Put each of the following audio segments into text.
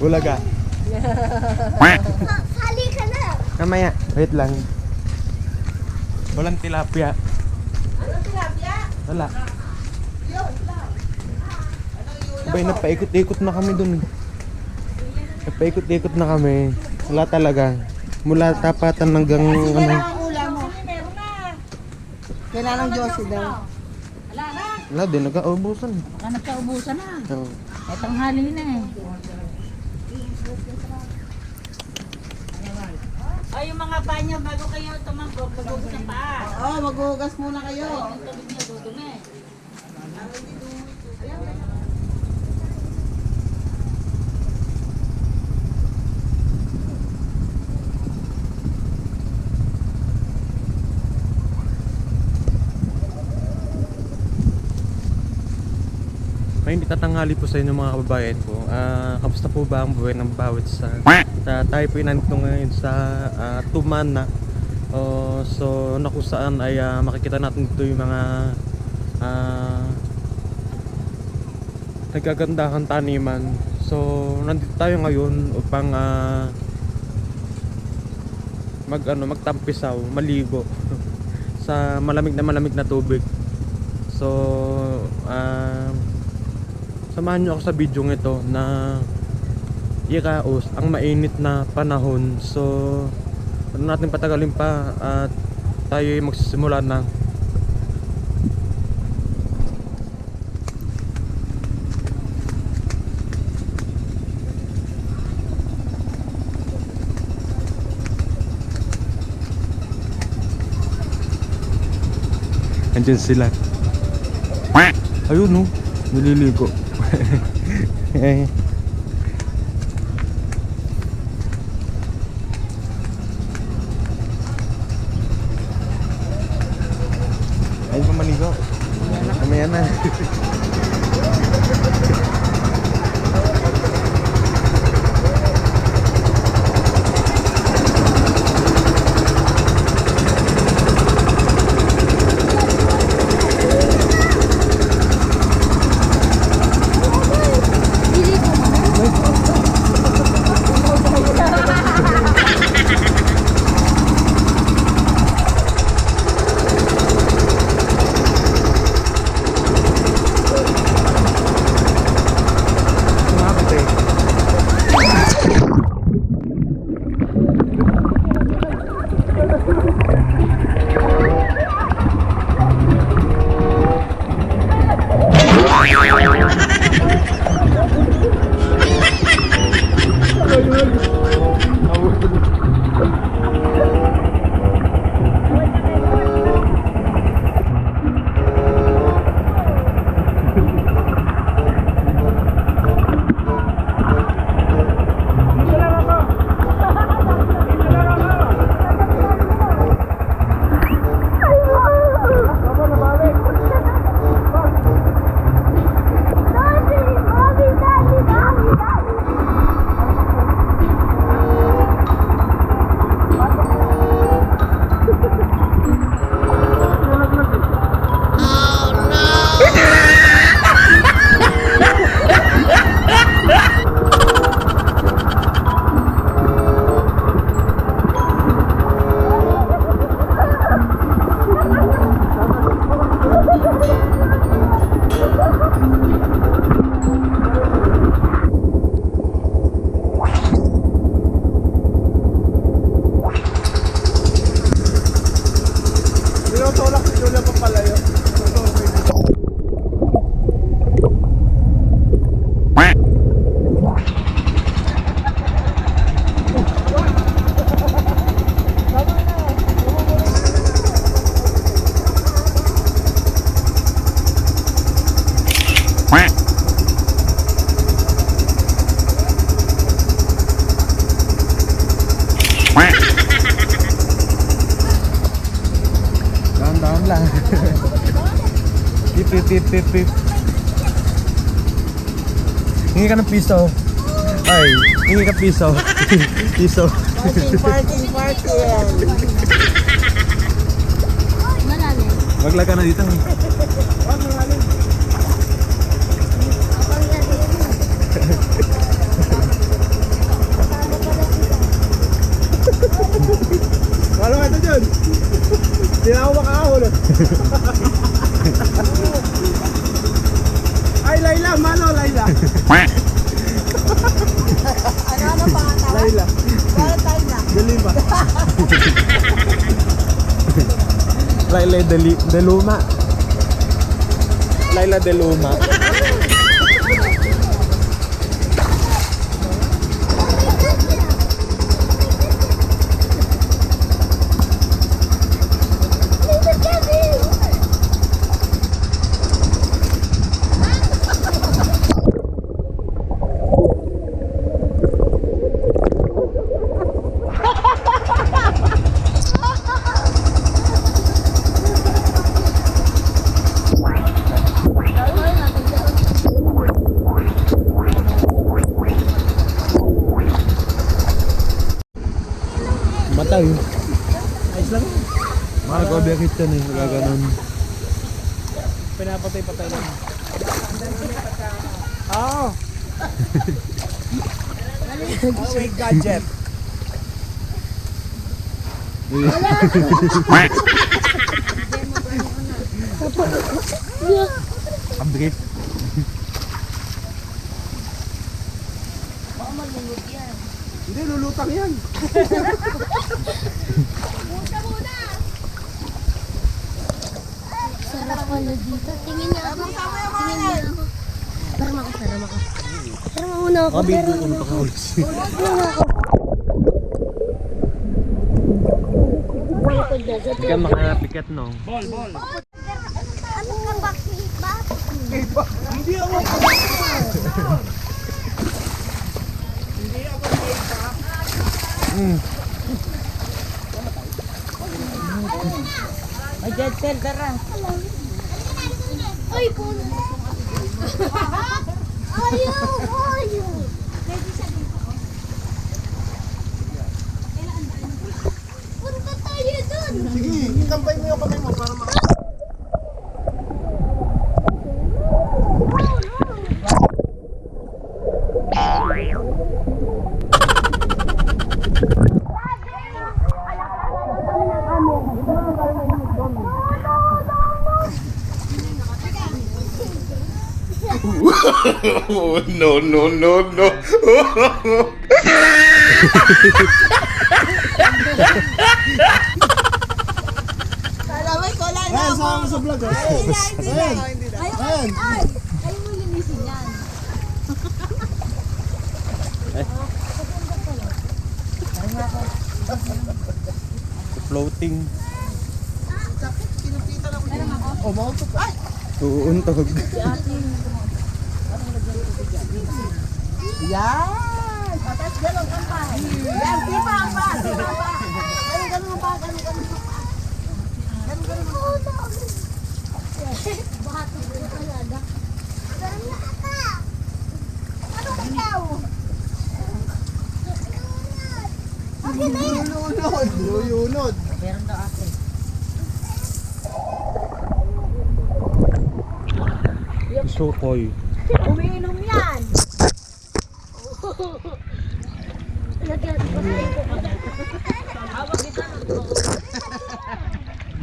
Bulaga. Hali ka na. Mamaya, wait lang. Walang tilapia. Ano tilapia? Wala. Yun lang. Abay, napaikot-ikot na kami dun. Napaikot-ikot na kami. Wala talaga. Mula tapatan hanggang Sige ano. lang ang ulam mo. Meron na. Kailangan ng Josie daw. Wala na. Wala din, nagkaubusan. Baka nagkaubusan na. Oo. Ay, tanghali na eh. Ay, yung mga banyo, bago kayo tumambok, magugas ang paa. Oo, maghuhugas muna kayo. Yung tubig niya, dudumi. May hindi tatanghali po sa inyo mga kababayan ko. Kamusta po ba ang buhay ng bawat sa tayo po nandito ngayon sa Tumana. So na kung saan ay makikita natin dito yung mga nagagandahang taniman. So nandito tayo ngayon upang magtampisaw, maligo sa malamig na tubig. So samahan nyo ako sa video ng ito na iraos ang mainit na panahon. So ano natin patagalin pa at tayo ay magsisimula na. Andiyan sila. Ayun no, nililigo. Eh. Ay pa maligo. Kamaya na. Dahan-dahan lang. Pip, pip, pip, pip, pip. Hingi ka ng piso. Ay, hingi ka piso. Piso. Parking. Malalim. Maglaga na dito. Hindi na ako makahahol. Ay, Layla, mano, Layla. Ano pangatawag? Layla. Para tayo na. Dali ba? Laila de Luma. Laila de Luma. Matay. Ayos lang. Mag-overheat yan eh. Gaganon. Pinapatay-patay lang. Oo. Oh, may gadget. Upgrade. Hindi, lulutang yan. Sarap pala dito. Tingin niya ako. Tingin niya ako. Parang ako, sarap ako. Parang mauna ako. Kabi Pero ko ka ulit. mauna ako. Hindi ka makapikat no. Ball, ball. Ano ka ba? Hindi ako. Ay, Jet Cell, tara. Ay, puno. Ayaw, ayaw. Punta tayo dun. Sige, itampay mo yung kamay mo para maka... Oh, no, no, no, no. Kala mo, ikaw lang na Ayan, ako. sama mo sa vlog. Hindi na, hindi na. Ayan. Ay, ayaw mo linisin yan. Floating. Oh, mautot. Ay! Uuntog. Yan! Tapos gano'n kang pa. Yan, tipang pa. Tipang pa. Ganun pa, ganun pa. Ganun pa. Bahato ko talaga. Ano ikaw? Lulunod. Lulunod. Meron daw ate. Sukoy. Umiinom yan. Lagyan ko na ito.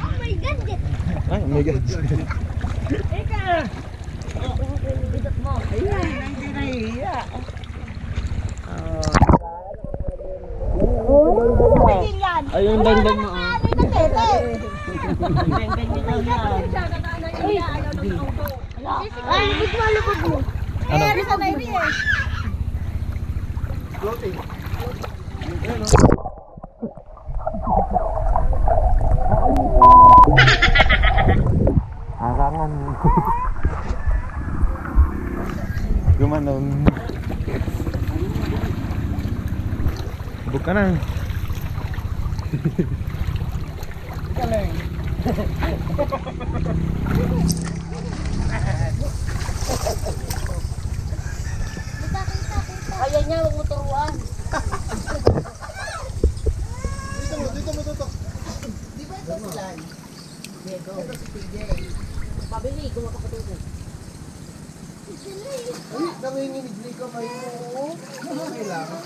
Oh my God! Ay, oh my God. Ayan, hindi nahihiya. Ay, yung dagdag mo. Ay, lubog mo, lubog mo. Ano? Floating. Harangan. Gumanon. Buk ka na. Galing. Kaya niya, huwag mo turuan. Dito mo tutok. Di ba ito sila? Diego. Ito si PJ. Pabili, gumakapatuloy. Uy, nanginginig ni kamay mo. Kailangan.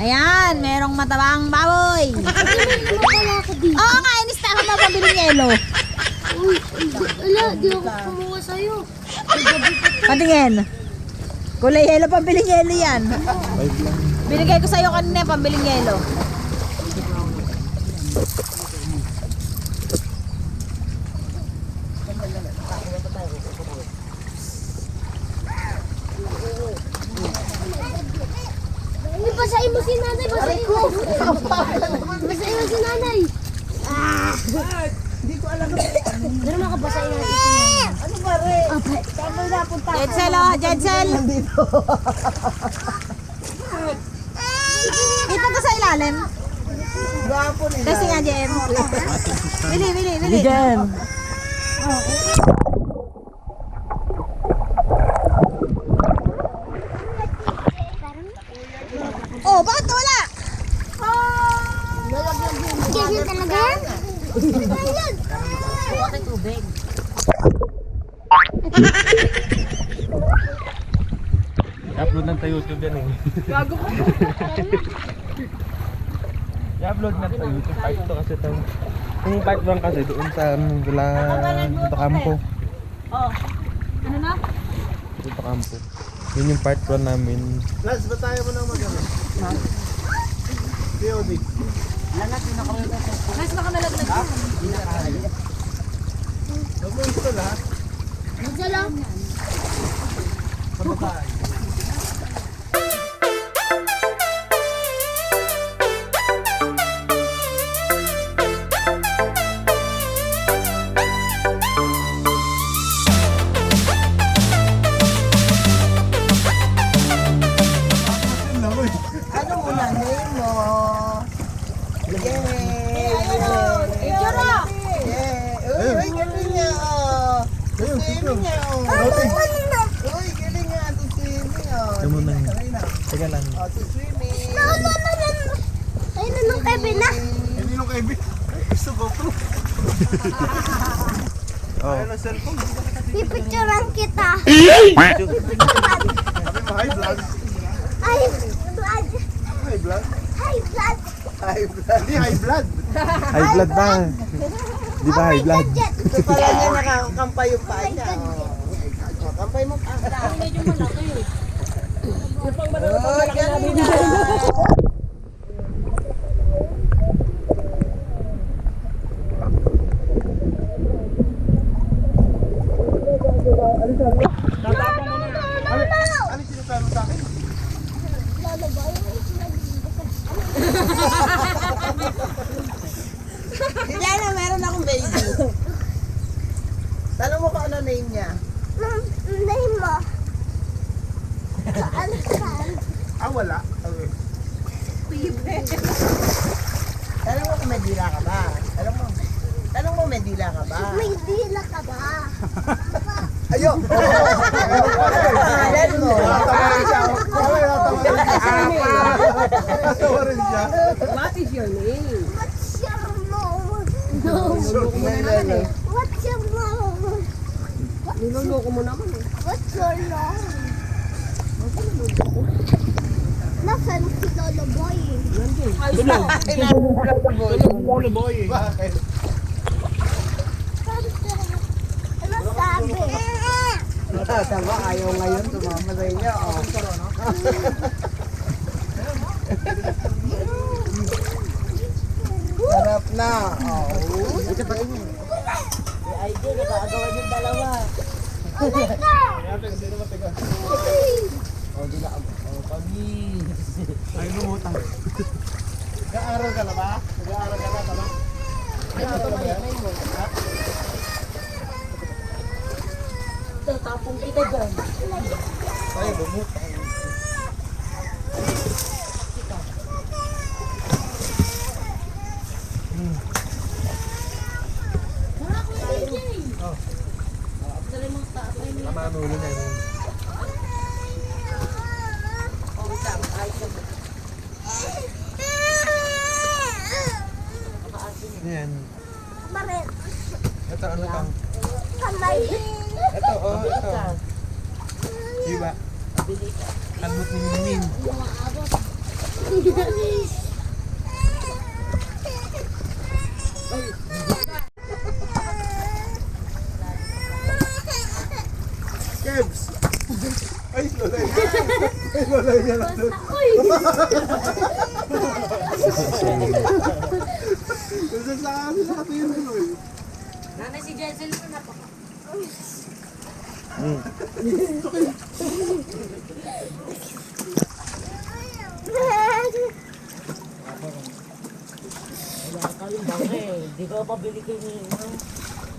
Ayan, merong matabang baboy. Wala ka dito. Oo nga, inis na ako mapabiling yelo. Uy, wala, di ako kumuha sa'yo. Patingin. Kulay yelo, pambiling yelo yan. Binigay ko sa'yo kanina, pambiling yelo. Uy, basahin mo si nanay, basahin mo. Basahin mo si nanay. Hindi ko alam. Pero makabasahin natin si nanay. Ano ba rin? Okay. Saan mo napunta? Jetsel, oh, Jetsel. Nandito. Ito to sa ilalim. Gwapo nila. Kasi nga, Jem. Bili. Jem. Oh, bakit wala? Ganyan talaga? Ganyan. I-upload lang sa YouTube yan eh. Gago ko. I-upload na sa YouTube. Part 2 kasi ito. Yung part 1 kasi doon sa wala dito kampo. Oh. Ano na? Dito kampo. Yun yung part 1 namin. Lance, ba't tayo mo nang mag-ano? POD. Guys, baka nalaglag ko. Huwag mo ito lahat. Isa lang. Pababa. Ano muna name mo? Yay! Picture mo! Yay! Uy, galing niya, oh. Swimming niya, oh. Uy, galing nga, to swimming, oh. Ano mo na yun? Karina. Teka lang. Oh, to swimming. Ayun na nung Kevin na. Hindi nung kaibigan. Gusto GoPro. Oh. Ayun ang cellphone. Pipicturean kita. Sabi mo, high vlog. Ay, blood. High vlog. Hi, blood. High blood. Hindi, high blood. High blood ba? Di ba high blood? Ito pala niya nakakampay yung paa niya, oh. Oh, kampay mo pa. Medyo malaki. Oh, galing na. Ano sinasabi sa akin? Hindi na, meron akong baby. Tanong mo kung ano name niya. Name mo. Ano ka? Ah, wala. Okay. Tanong mo kung may dila ka ba? Tanong mo may dila ka ba? May dila ka ba? Ayo! Pangalan mo. Tatawa rin siya. Tatawa rin siya. What is your name? What's your name? No. Nalala. What's your name? Niloloko mo naman eh. What's your name? Nasaan si Lolo Boy? Polo boy. Bakit? Ano sabi? Tama, ayaw ngayon. Tumama sa inyo. Oh. Sarap na. Oh. Ito pa rin yun. Ay, di. Nakagawan yung dalawa. Oh my God! Oh, di na. Oh, pagi. Ay, lumutang. Nag-aaral ka na ba? Nag-aaral ka na ba? Nag-aaral ka ba yan? Tapong kita dyan. Ay, lumutang. Tama ang ulo na yun. Yan. Maret. Ito ano to? Kamay. Ito, oh, ito. Diba? Kalmot ni Minin. Kebs! Ay, lolay! Ay, lolay niya lang doon. Kasi sa akin, nakatira mo eh. Nanay si Jessel mo napaka.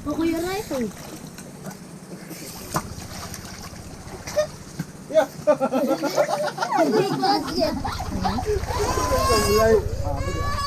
O Kuya Ray. Big basket. Lolay.